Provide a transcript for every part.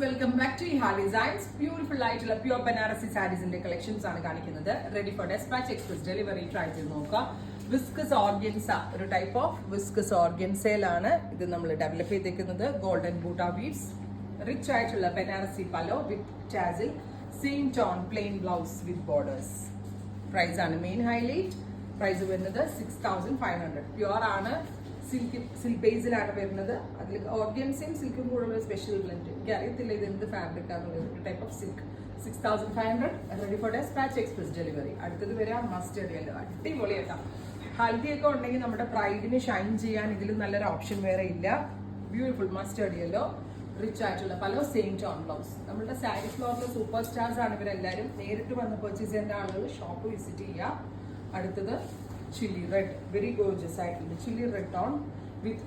Welcome back to Iha designs. Beautiful ആയിട്ടുള്ള pure Banarasi സാരീസിന്റെ collections ആണ് കാണിക്കുന്നത്. Ready for dispatch express delivery. Try ചെയ്ത് നോക്കുക. വിസ്കസ് ഓർഗൻസ, ഒരു ടൈപ്പ് ഓഫ് വിസ്കസ് ഓർഗൻസയിലാണ് ഇത് നമ്മൾ ഡെവലപ്പ് ചെയ്തേക്കുന്നത്. ഗോൾഡൻ ബൂട്ട ബീഡ്സ്, റിച്ച് ആയിട്ടുള്ള Banarasi pallu with tassel, same tone plain blouse with borders. Price ആണ് മെയിൻ ഹൈലൈറ്റ്. പ്രൈസ് വരുന്നത് 6500. പ്യുവർ ആണ്, സിൽക്ക് ബേസിലാണ് വരുന്നത്. അതിൽ ഓർഗൻസയും സിൽക്കും കൂടെ സ്പെഷ്യൽ ബ്ലെൻഡ്. എനിക്ക് അറിയത്തില്ല ഇത് എന്ത് ഫാബ്രിക് ആണെന്നുള്ളത്. ഒരു type of silk. 6500. Ready for dispatch express delivery. അടുത്തത് വരാം മസ്റ്റേർഡ് യെല്ലോ. അടിപൊളിയാക്കാം. ഹൽദി ഒക്കെ ഉണ്ടെങ്കിൽ നമ്മുടെ പ്രൈഡിന് ഷൈൻ ചെയ്യാൻ ഇതിലും നല്ലൊരു ഓപ്ഷൻ വേറെ ഇല്ല. ബ്യൂട്ടിഫുൾ മസ്റ്റേർഡ് യെല്ലോ, റിച്ച് ആയിട്ടുള്ള പല സെയിം ടോൺ ബ്ലൗസ്. നമ്മുടെ സാരി ഫ്ലോറിലെ സൂപ്പർ സ്റ്റാർസ് ആണ് ഇവരെല്ലാവരും. നേരിട്ട് വന്ന് പർച്ചേസ് ചെയ്യേണ്ട ആളുകൾ ഷോപ്പ് വിസിറ്റ് ചെയ്യുക. അടുത്തത് ചില്ലി റെഡ്, വെരി ഗോർജിയസ് ആയിട്ടുള്ള chilli red tone with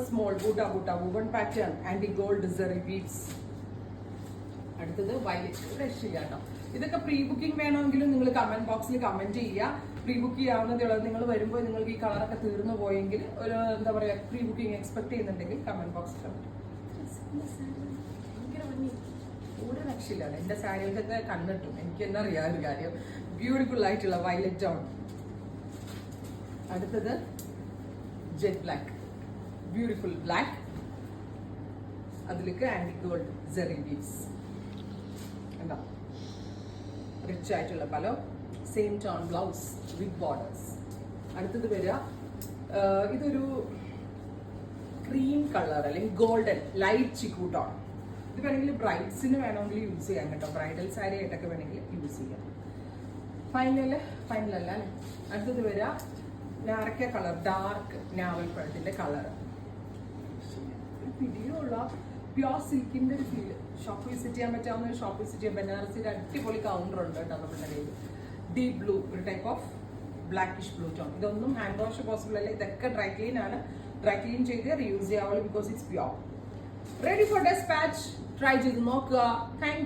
small buta woven pattern and gold zari beads. അടുത്തത് വയലറ്റ്, രക്ഷിക്കാട്ടോ. ഇതൊക്കെ പ്രീ ബുക്കിംഗ് വേണമെങ്കിലും നിങ്ങൾ കമന്റ് ബോക്സിൽ കമന്റ് ചെയ്യുക. പ്രീ ബുക്ക് ചെയ്യാവുന്നതേ ഉള്ളൂ. നിങ്ങൾ വരുമ്പോൾ നിങ്ങൾക്ക് ഈ കളറൊക്കെ തീർന്നു പോയെങ്കിൽ ഒരു എന്താ പറയുക, പ്രീ ബുക്കിംഗ് എക്സ്പെക്ട് ചെയ്യുന്നുണ്ടെങ്കിൽ കമന്റ് ബോക്സിൽ കമന്റ്. ഭയങ്കര ഭംഗി, ഒരു രക്ഷയില്ല. എന്റെ സാരികൾക്കൊക്കെ കണ്ടിട്ടും എനിക്ക് തന്നെ അറിയാം ഒരു കാര്യം. ബ്യൂട്ടിഫുൾ ആയിട്ടുള്ള വയലറ്റ് ടോൺ. അടുത്തത് ജെറ്റ് ബ്ലാക്ക്, ബ്യൂട്ടിഫുൾ ബ്ലാക്ക്. അതിലേക്ക് ആൻറ്റി ഗോൾഡ് സെറി ബീഡ്സ്. കണ്ടോ, റിച്ച് ആയിട്ടുള്ള pallu, same tone blouse with borders. അടുത്തത് വരിക, ഇതൊരു ക്രീം കളർ അല്ലെങ്കിൽ ഗോൾഡൻ ലൈറ്റ് ചിക്കു ടോൺ. ഇത് വേണമെങ്കിൽ ബ്രൈഡ്സിന് വേണമെങ്കിൽ യൂസ് ചെയ്യാം കേട്ടോ. ബ്രൈഡൽ സാരി ആയിട്ടൊക്കെ വേണമെങ്കിൽ യൂസ് ചെയ്യാം. ഫൈനൽ അല്ല. അടുത്തത് വരിക നാരക്ക കളർ, ഡാർക്ക് ഞാവൽ പഴത്തിന്റെ കളർ. ഒരു പിടിയുള്ള പ്യോർ സിൽക്കിന്റെ ഒരു ഫീല്. ഷോപ്പ് വിസിറ്റ് ചെയ്യാൻ പറ്റാവുന്ന ഒരു ഷോപ്പ് വിസിറ്റ് ചെയ്യാൻ. ബനാറസിന്റെ അടിപൊളി കൗണ്ടർ ഉണ്ട് കേട്ടോ നമ്മുടെ കയ്യിൽ. ഡീപ് ബ്ലൂ, ഒരു type of blackish blue tone. ഇതൊന്നും ഹാൻഡ് വാഷ് പോസിബിൾ അല്ല. ഇതൊക്കെ ഡ്രൈ ക്ലീൻ ആണ്. ഡ്രൈ ക്ലീൻ ചെയ്ത് റീയൂസ് ചെയ്യാവുള്ളൂ because it's pure. Ready for dispatch. Try ചെയ്ത് നോക്കുക. താങ്ക്